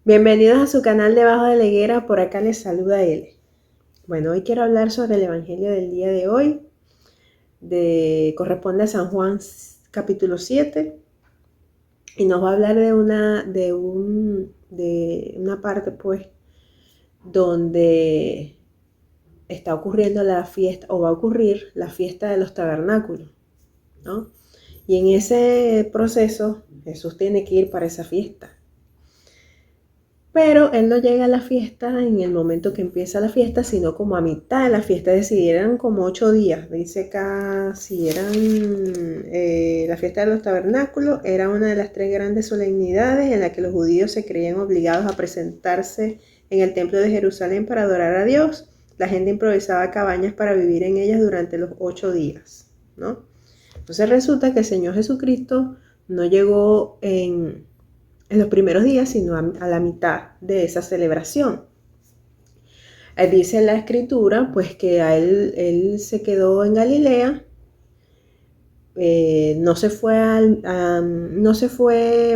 Bienvenidos a su canal Debajo de la Higuera, por acá les saluda él. Bueno, hoy quiero hablar sobre el Evangelio del día de hoy, corresponde a San Juan capítulo 7, y nos va a hablar de una parte pues donde está ocurriendo la fiesta, o va a ocurrir la fiesta de los tabernáculos, ¿no? Y en ese proceso Jesús tiene que ir para esa fiesta. Pero él no llega a la fiesta en el momento que empieza la fiesta, sino como a mitad de la fiesta, es decir, eran como 8 días. Dice acá, si eran la fiesta de los tabernáculos, era una de las 3 grandes solemnidades en la que los judíos se creían obligados a presentarse en el templo de Jerusalén para adorar a Dios. La gente improvisaba cabañas para vivir en ellas durante los 8 días, ¿no? Entonces resulta que el Señor Jesucristo no llegó en los primeros días, sino a la mitad de esa celebración. Dice la escritura, pues que él se quedó en Galilea, no se fue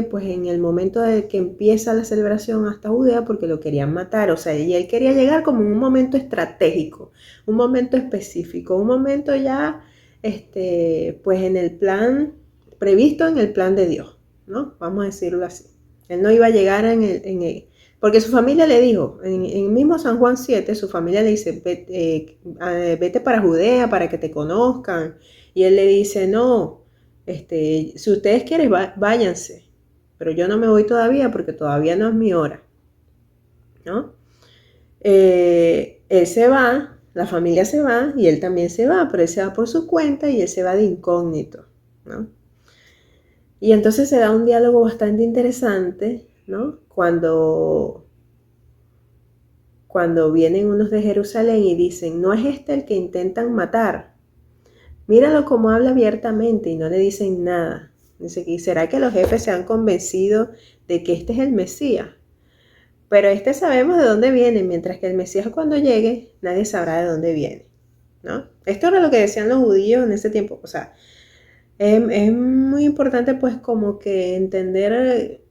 pues en el momento de que empieza la celebración hasta Judea porque lo querían matar, o sea, y él quería llegar como en un momento estratégico, un momento específico, un momento ya, pues en el plan, previsto en el plan de Dios, ¿no? Vamos a decirlo así. Él no iba a llegar porque su familia le dijo, en mismo San Juan 7, su familia le dice, vete para Judea para que te conozcan. Y él le dice, no, si ustedes quieren, váyanse, pero yo no me voy todavía porque todavía no es mi hora, ¿no? Él se va, la familia se va y él también se va, pero él se va por su cuenta y él se va de incógnito, ¿no? Y entonces se da un diálogo bastante interesante, ¿no? Cuando vienen unos de Jerusalén y dicen, ¿no es este el que intentan matar? Míralo como habla abiertamente y no le dicen nada. Dice que ¿será que los jefes se han convencido de que este es el Mesías? Pero sabemos de dónde viene, mientras que el Mesías cuando llegue, nadie sabrá de dónde viene, ¿no? Esto era lo que decían los judíos en ese tiempo. O sea, es muy importante pues como que entender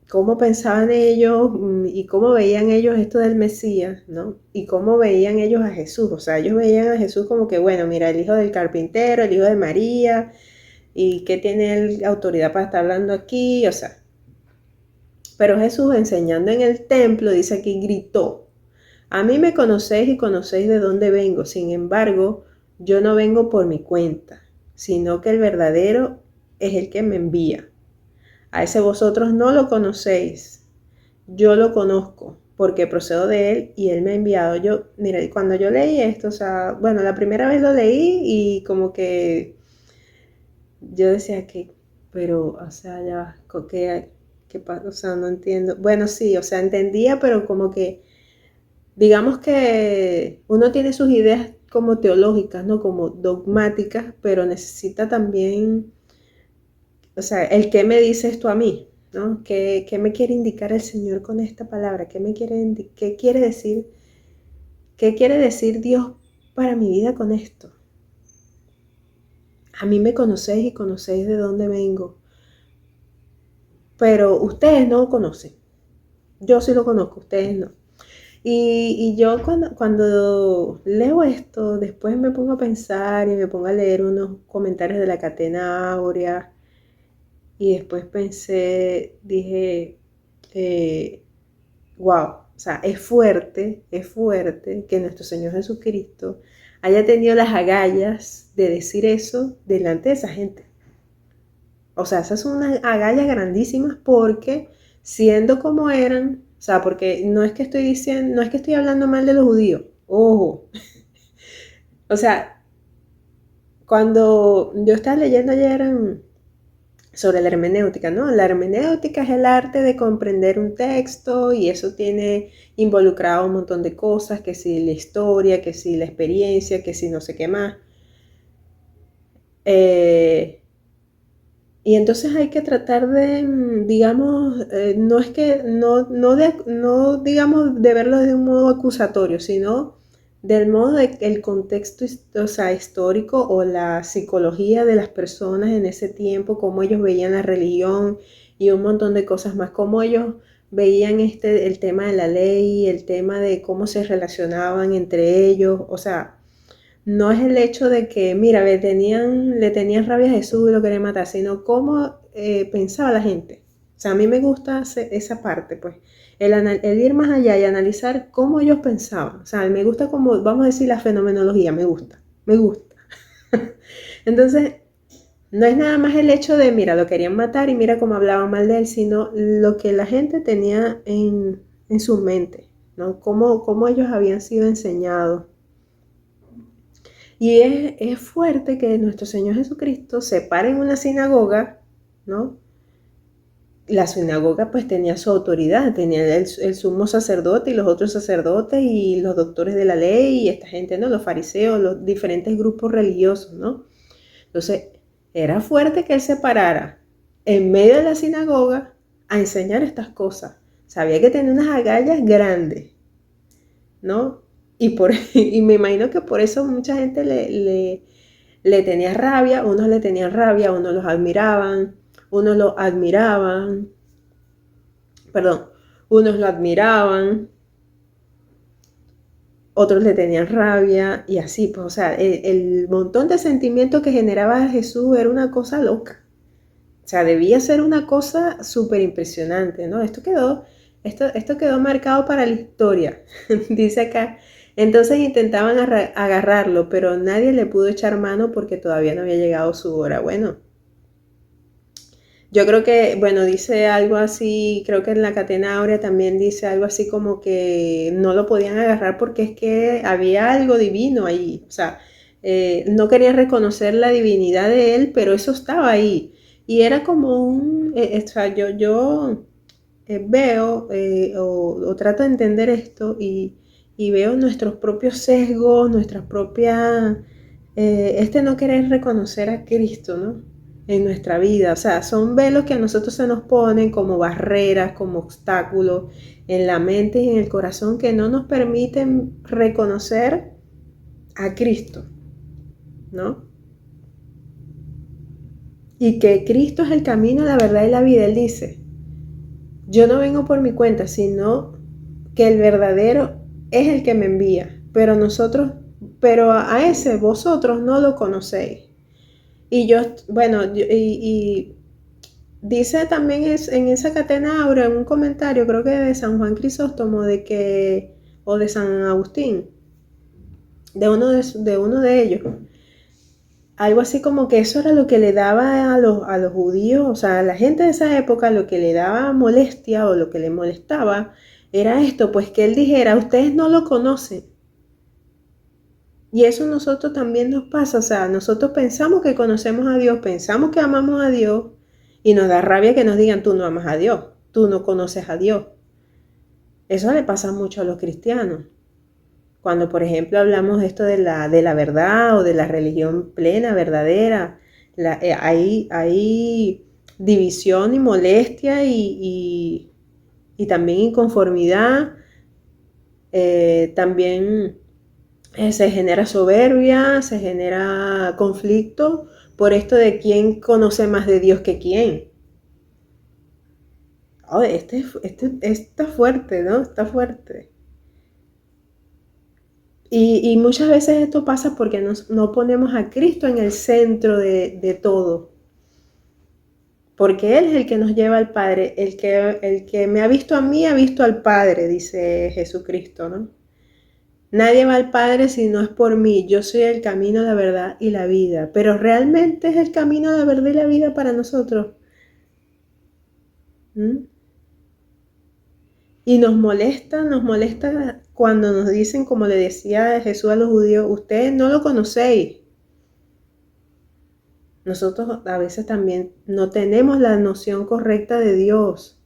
cómo pensaban ellos y cómo veían ellos esto del Mesías, ¿no? Y cómo veían ellos a Jesús. O sea, ellos veían a Jesús como que, bueno, mira, el hijo del carpintero, el hijo de María, y qué tiene él autoridad para estar hablando aquí, o sea. Pero Jesús enseñando en el templo, dice aquí, gritó, a mí me conocéis y conocéis de dónde vengo, sin embargo, yo no vengo por mi cuenta, sino que el verdadero es el que me envía. A ese vosotros no lo conocéis, yo lo conozco, porque procedo de él y él me ha enviado. Yo, mira, cuando yo leí esto, o sea, bueno, la primera vez lo leí y como que yo decía que, pero, o sea, ya, ¿qué pasa? O sea, no entiendo. Bueno, sí, o sea, entendía, pero como que, digamos que uno tiene sus ideas como teológicas, ¿no? Como dogmáticas, pero necesita también, o sea, el qué me dice esto a mí, ¿no? ¿Qué me quiere indicar el Señor con esta palabra? ¿Qué quiere decir? ¿Qué quiere decir Dios para mi vida con esto? A mí me conocéis y conocéis de dónde vengo, pero ustedes no lo conocen. Yo sí lo conozco, ustedes no. Y yo cuando leo esto, después me pongo a pensar y me pongo a leer unos comentarios de la Catena Áurea y después pensé, dije, wow, o sea, es fuerte que nuestro Señor Jesucristo haya tenido las agallas de decir eso delante de esa gente. O sea, esas son unas agallas grandísimas porque siendo como eran, o sea, porque no es que estoy diciendo, no es que estoy hablando mal de los judíos, ojo. O sea, cuando yo estaba leyendo ayer sobre la hermenéutica, ¿no? La hermenéutica es el arte de comprender un texto y eso tiene involucrado un montón de cosas, que si la historia, que si la experiencia, que si no sé qué más. Y entonces hay que tratar de, digamos, no es que, no digamos de verlo de un modo acusatorio, sino del modo del contexto, o sea, histórico o la psicología de las personas en ese tiempo, cómo ellos veían la religión y un montón de cosas más, cómo ellos veían el tema de la ley, el tema de cómo se relacionaban entre ellos. O sea, no es el hecho de que, mira, le tenían rabia a Jesús y lo querían matar, sino cómo pensaba la gente. O sea, a mí me gusta esa parte, pues, el ir más allá y analizar cómo ellos pensaban. O sea, me gusta como, vamos a decir, la fenomenología, me gusta. Entonces, no es nada más el hecho de, mira, lo querían matar y mira cómo hablaban mal de él, sino lo que la gente tenía en su mente, ¿no? Cómo ellos habían sido enseñados. Y es fuerte que nuestro Señor Jesucristo se pare en una sinagoga, ¿no? La sinagoga pues tenía su autoridad, tenía el sumo sacerdote y los otros sacerdotes y los doctores de la ley y esta gente, ¿no? Los fariseos, los diferentes grupos religiosos, ¿no? Entonces, era fuerte que él se parara en medio de la sinagoga a enseñar estas cosas. Sabía que tenía unas agallas grandes, ¿no? Y me imagino que por eso mucha gente le tenía rabia, unos le tenían rabia, unos los admiraban, unos lo admiraban, perdón, unos lo admiraban, otros le tenían rabia y así, pues, o sea, el montón de sentimientos que generaba Jesús era una cosa loca. O sea, debía ser una cosa súper impresionante, ¿no? Esto quedó marcado para la historia, dice acá. Entonces intentaban agarrarlo, pero nadie le pudo echar mano porque todavía no había llegado su hora. Bueno, yo creo que, bueno, dice algo así, creo que en la Catena Áurea también dice algo así como que no lo podían agarrar porque es que había algo divino ahí. O sea, no querían reconocer la divinidad de él, pero eso estaba ahí. Y era como o sea, yo veo o trato de entender esto y veo nuestros propios sesgos, nuestras propias, no querer reconocer a Cristo, ¿no? En nuestra vida, o sea, son velos que a nosotros se nos ponen como barreras, como obstáculos en la mente y en el corazón que no nos permiten reconocer a Cristo, ¿no? Y que Cristo es el camino, la verdad y la vida. Él dice, yo no vengo por mi cuenta, sino que el verdadero es el que me envía, pero a ese vosotros no lo conocéis. Y yo, bueno, y dice también en esa Catena Áurea, en un comentario, creo que de San Juan Crisóstomo, o de San Agustín, de uno de ellos, algo así como que eso era lo que le daba a los judíos, o sea, a la gente de esa época, lo que le daba molestia o lo que le molestaba era esto, pues que él dijera, ustedes no lo conocen. Y eso a nosotros también nos pasa, o sea, nosotros pensamos que conocemos a Dios, pensamos que amamos a Dios y nos da rabia que nos digan, tú no amas a Dios, tú no conoces a Dios. Eso le pasa mucho a los cristianos. Cuando, por ejemplo, hablamos de esto de la verdad o de la religión plena, verdadera, hay división y molestia y también inconformidad, también se genera soberbia, se genera conflicto por esto de quién conoce más de Dios que quién. Oh, está fuerte, ¿no? Está fuerte. Y muchas veces esto pasa porque no ponemos a Cristo en el centro de todo. Porque Él es el que nos lleva al Padre. El que me ha visto a mí, ha visto al Padre, dice Jesucristo, ¿no? Nadie va al Padre si no es por mí. Yo soy el camino, la verdad y la vida. Pero realmente es el camino, la verdad y la vida para nosotros. ¿Mm? Y nos molesta cuando nos dicen, como le decía Jesús a los judíos, ustedes no lo conocéis. Nosotros a veces también no tenemos la noción correcta de Dios.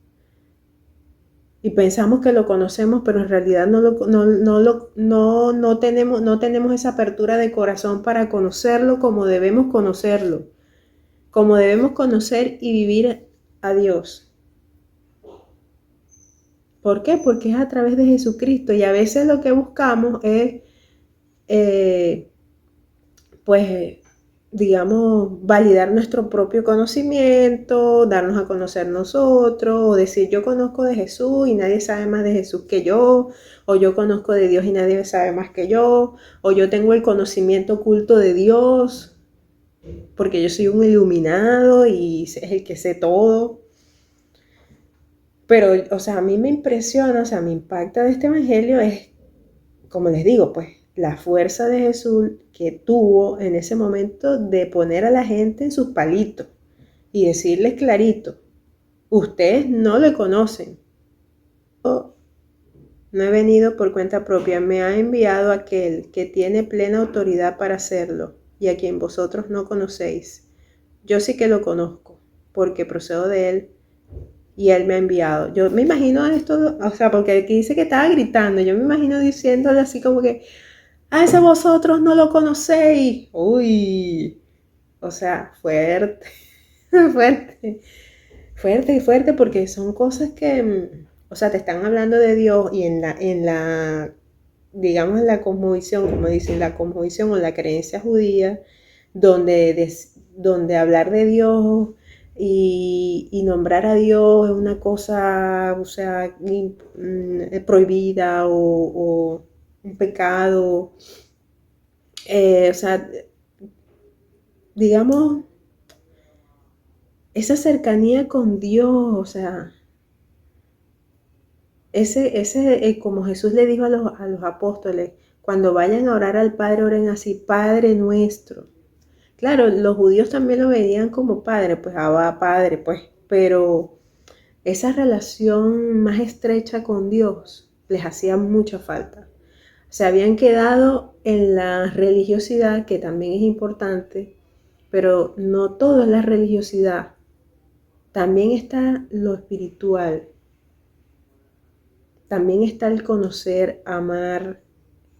Y pensamos que lo conocemos, pero en realidad no tenemos esa apertura de corazón para conocerlo como debemos conocerlo. Como debemos conocer y vivir a Dios. ¿Por qué? Porque es a través de Jesucristo y a veces lo que buscamos es, pues, digamos, validar nuestro propio conocimiento, darnos a conocer nosotros, o decir yo conozco de Jesús y nadie sabe más de Jesús que yo, o yo conozco de Dios y nadie sabe más que yo, o yo tengo el conocimiento oculto de Dios, porque yo soy un iluminado y es el que sé todo. Pero, o sea, a mí me impresiona, o sea, me impacta de este evangelio es, como les digo, pues la fuerza de Jesús que tuvo en ese momento de poner a la gente en sus palitos y decirles clarito, ustedes no le conocen. Yo no he venido por cuenta propia, me ha enviado aquel que tiene plena autoridad para hacerlo y a quien vosotros no conocéis. Yo sí que lo conozco, porque procedo de él y él me ha enviado. Yo me imagino esto, o sea, porque aquí dice que estaba gritando, yo me imagino diciéndole así como que, a ese vosotros no lo conocéis. Uy, o sea, fuerte, fuerte, fuerte, porque son cosas que, o sea, te están hablando de Dios y digamos, en la cosmovisión, como dicen, la cosmovisión o la creencia judía, donde hablar de Dios y nombrar a Dios es una cosa, o sea, prohibida o un pecado. O sea, digamos, esa cercanía con Dios, o sea, como Jesús le dijo a los apóstoles, cuando vayan a orar al Padre, oren así, Padre nuestro. Claro, los judíos también lo veían como Padre, pues Abba, Padre, pues, pero esa relación más estrecha con Dios les hacía mucha falta. Se habían quedado en la religiosidad, que también es importante, pero no todo es la religiosidad. También está lo espiritual. También está el conocer, amar,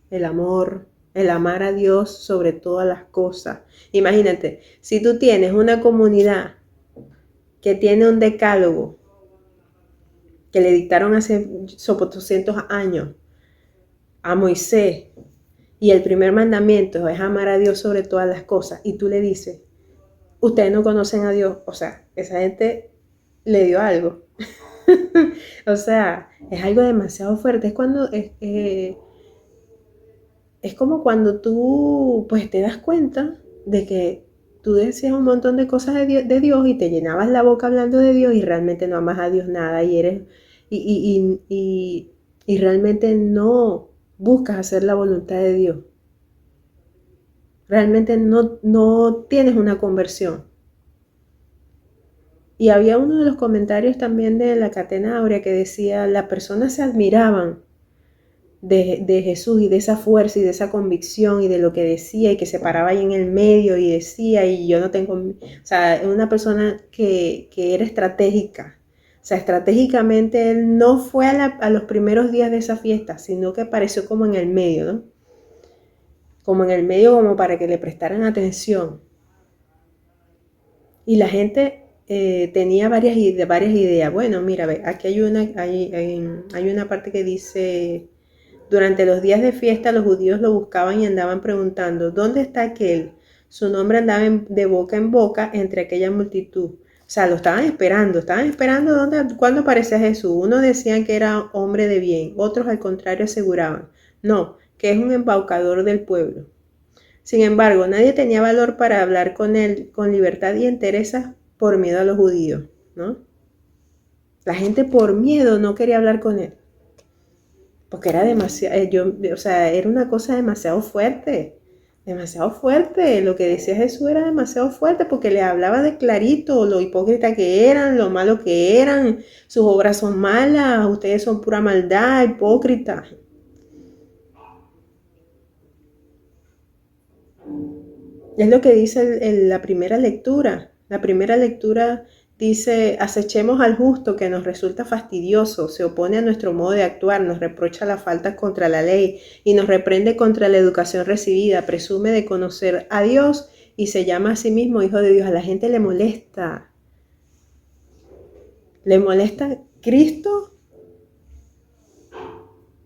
el amar a Dios sobre todas las cosas. Imagínate, si tú tienes una comunidad que tiene un decálogo que le dictaron hace 200 años a Moisés, y el primer mandamiento es amar a Dios sobre todas las cosas, y tú le dices, ustedes no conocen a Dios, o sea, esa gente le dio algo. O sea, es algo demasiado fuerte. Es como cuando tú pues te das cuenta de que tú decías un montón de cosas de Dios y te llenabas la boca hablando de Dios y realmente no amas a Dios nada y eres y realmente no buscas hacer la voluntad de Dios. Realmente no tienes una conversión. Y había uno de los comentarios también de la Catena Áurea que decía, las personas se admiraban de Jesús y de esa fuerza y de esa convicción y de lo que decía y que se paraba ahí en el medio y decía y yo no tengo, o sea, una persona que era estratégica. O sea, estratégicamente él no fue a los primeros días de esa fiesta, sino que apareció como en el medio, ¿no? Como en el medio como para que le prestaran atención. Y la gente tenía varias ideas. Bueno, mira, ve, aquí hay una parte que dice, durante los días de fiesta los judíos lo buscaban y andaban preguntando, ¿dónde está aquel? Su nombre andaba de boca en boca entre aquella multitud. O sea, lo estaban esperando cuándo aparecía Jesús. Unos decían que era hombre de bien, otros al contrario aseguraban, no, que es un embaucador del pueblo. Sin embargo, nadie tenía valor para hablar con él con libertad y entereza por miedo a los judíos, ¿no? La gente por miedo no quería hablar con él, porque era demasiado, o sea, era una cosa demasiado fuerte, lo que decía Jesús era demasiado fuerte porque le hablaba de clarito, lo hipócrita que eran, lo malo que eran, sus obras son malas, ustedes son pura maldad, hipócrita. Es lo que dice la primera lectura. La primera lectura dice, acechemos al justo que nos resulta fastidioso, se opone a nuestro modo de actuar, nos reprocha las faltas contra la ley y nos reprende contra la educación recibida, presume de conocer a Dios y se llama a sí mismo hijo de Dios. A la gente le molesta. Cristo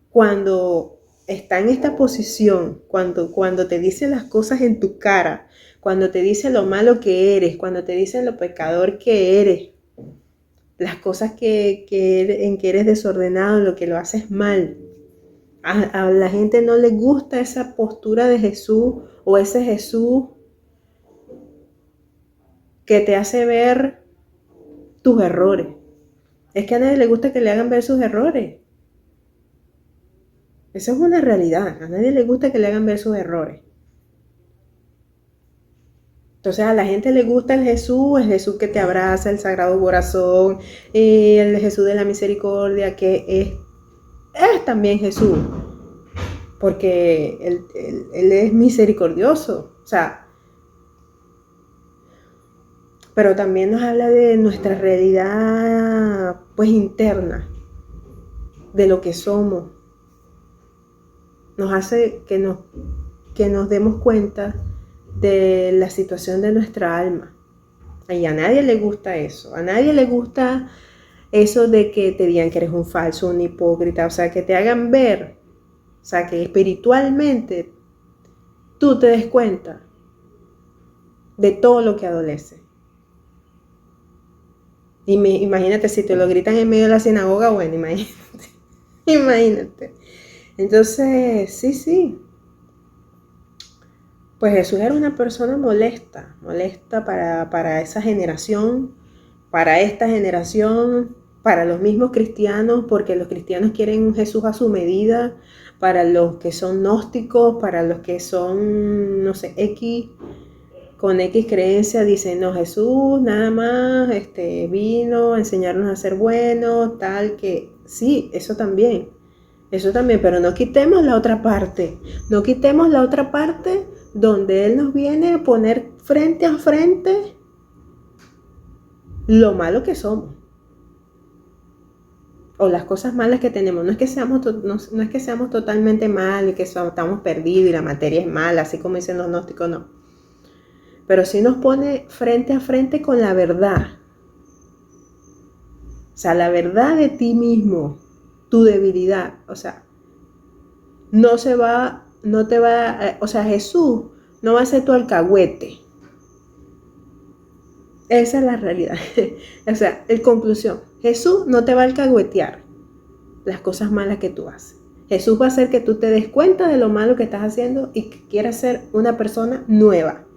cuando está en esta posición, cuando te dice las cosas en tu cara, cuando te dice lo malo que eres, cuando te dice lo pecador que eres, las cosas en que eres desordenado, lo que lo haces mal. A la gente no le gusta esa postura de Jesús o ese Jesús que te hace ver tus errores. Es que a nadie le gusta que le hagan ver sus errores. Eso es una realidad. A nadie le gusta que le hagan ver sus errores. Entonces a la gente le gusta el Jesús que te abraza, el Sagrado Corazón, el Jesús de la Misericordia, que es también Jesús, porque él es misericordioso, o sea, pero también nos habla de nuestra realidad pues interna, de lo que somos, nos hace que nos demos cuenta de la situación de nuestra alma. Y a nadie le gusta eso, a nadie le gusta eso de que te digan que eres un falso, un hipócrita, o sea, que te hagan ver, o sea, que espiritualmente tú te des cuenta de todo lo que adolece. Imagínate si te lo gritan en medio de la sinagoga, bueno, imagínate. Entonces, sí. Pues Jesús era una persona molesta para esa generación, para esta generación, para los mismos cristianos, porque los cristianos quieren un Jesús a su medida, para los que son gnósticos, para los que son, no sé, con X creencia, dicen, no, Jesús nada más vino a enseñarnos a ser buenos, tal que, sí, eso también, pero no quitemos la otra parte, donde Él nos viene a poner frente a frente lo malo que somos o las cosas malas que tenemos. No es que seamos totalmente malos y que estamos perdidos y la materia es mala, así como dicen los gnósticos, no. Pero sí nos pone frente a frente con la verdad. O sea, la verdad de ti mismo, tu debilidad. O sea, Jesús no va a ser tu alcahuete. Esa es la realidad. O sea, en conclusión, Jesús no te va a alcahuetear las cosas malas que tú haces. Jesús va a hacer que tú te des cuenta de lo malo que estás haciendo y que quieras ser una persona nueva,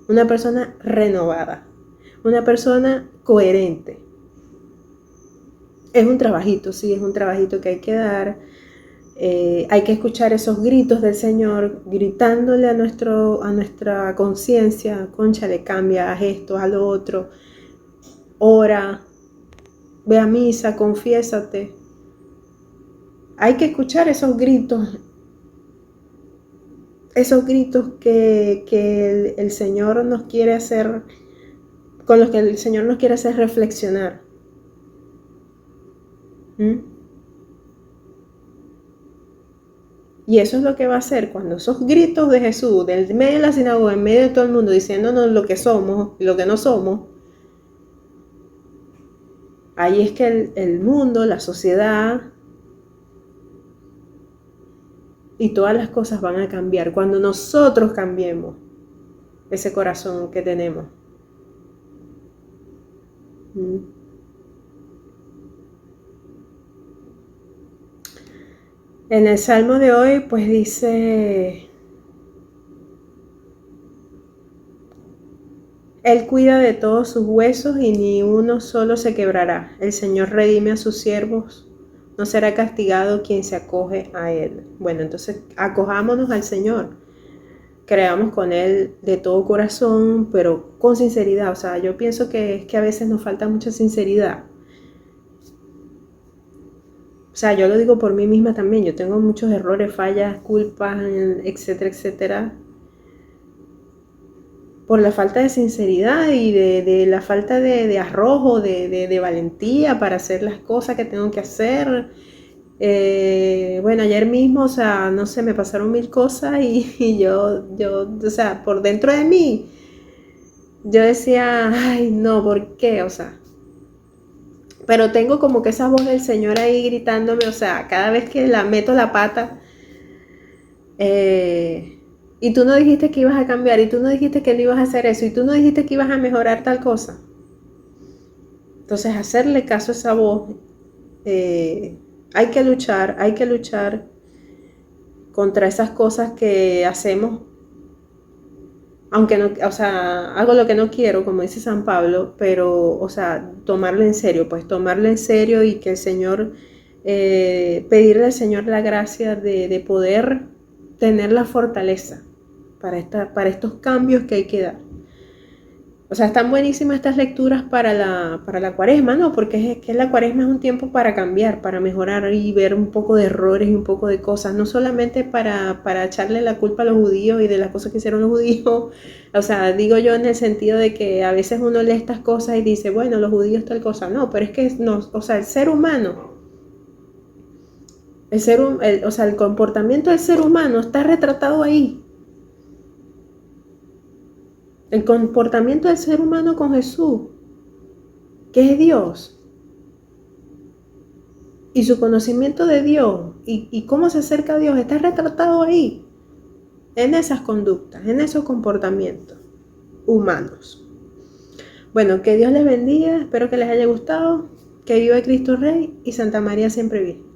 una persona renovada, una persona coherente. Es un trabajito, sí, es un trabajito que hay que dar. Hay que escuchar esos gritos del Señor, gritándole a nuestra conciencia, cónchale, cambia, haz esto, haz lo otro, ora, ve a misa, confiésate. Hay que escuchar esos gritos que el Señor nos quiere hacer, con los que el Señor nos quiere hacer reflexionar. Y eso es lo que va a hacer cuando esos gritos de Jesús, del medio de la sinagoga, en medio de todo el mundo, diciéndonos lo que somos y lo que no somos, ahí es que el mundo, la sociedad y todas las cosas van a cambiar. Cuando nosotros cambiemos ese corazón que tenemos. En el Salmo de hoy, pues dice, Él cuida de todos sus huesos y ni uno solo se quebrará. El Señor redime a sus siervos, no será castigado quien se acoge a Él. Bueno, entonces acojámonos al Señor, creamos con Él de todo corazón, pero con sinceridad. O sea, yo pienso que es que a veces nos falta mucha sinceridad. O sea, yo lo digo por mí misma también. Yo tengo muchos errores, fallas, culpas, etcétera, etcétera. Por la falta de sinceridad y de la falta de arrojo, de valentía para hacer las cosas que tengo que hacer. Bueno, ayer mismo, o sea, no sé, me pasaron 1000 cosas y yo, o sea, por dentro de mí, yo decía, ay, no, ¿por qué? O sea, pero tengo como que esa voz del Señor ahí gritándome, o sea, cada vez que la meto la pata, y tú no dijiste que ibas a cambiar, y tú no dijiste que no ibas a hacer eso, y tú no dijiste que ibas a mejorar tal cosa. Entonces, hacerle caso a esa voz, hay que luchar contra esas cosas que hacemos, aunque no, o sea, hago lo que no quiero, como dice San Pablo, pero, o sea, tomarlo en serio, pues tomarlo en serio y que el Señor, pedirle al Señor la gracia de poder tener la fortaleza para estos cambios que hay que dar. O sea, están buenísimas estas lecturas para la cuaresma, ¿no? Porque es que la cuaresma es un tiempo para cambiar, para mejorar y ver un poco de errores y un poco de cosas, no solamente para echarle la culpa a los judíos y de las cosas que hicieron los judíos. O sea, digo yo en el sentido de que a veces uno lee estas cosas y dice, bueno, los judíos tal cosa, no, pero es que no, o sea, el ser humano, o sea, el comportamiento del ser humano está retratado ahí. El comportamiento del ser humano con Jesús, que es Dios, y su conocimiento de Dios y cómo se acerca a Dios está retratado ahí, en esas conductas, en esos comportamientos humanos. Bueno, que Dios les bendiga, espero que les haya gustado, que viva Cristo Rey y Santa María siempre vive.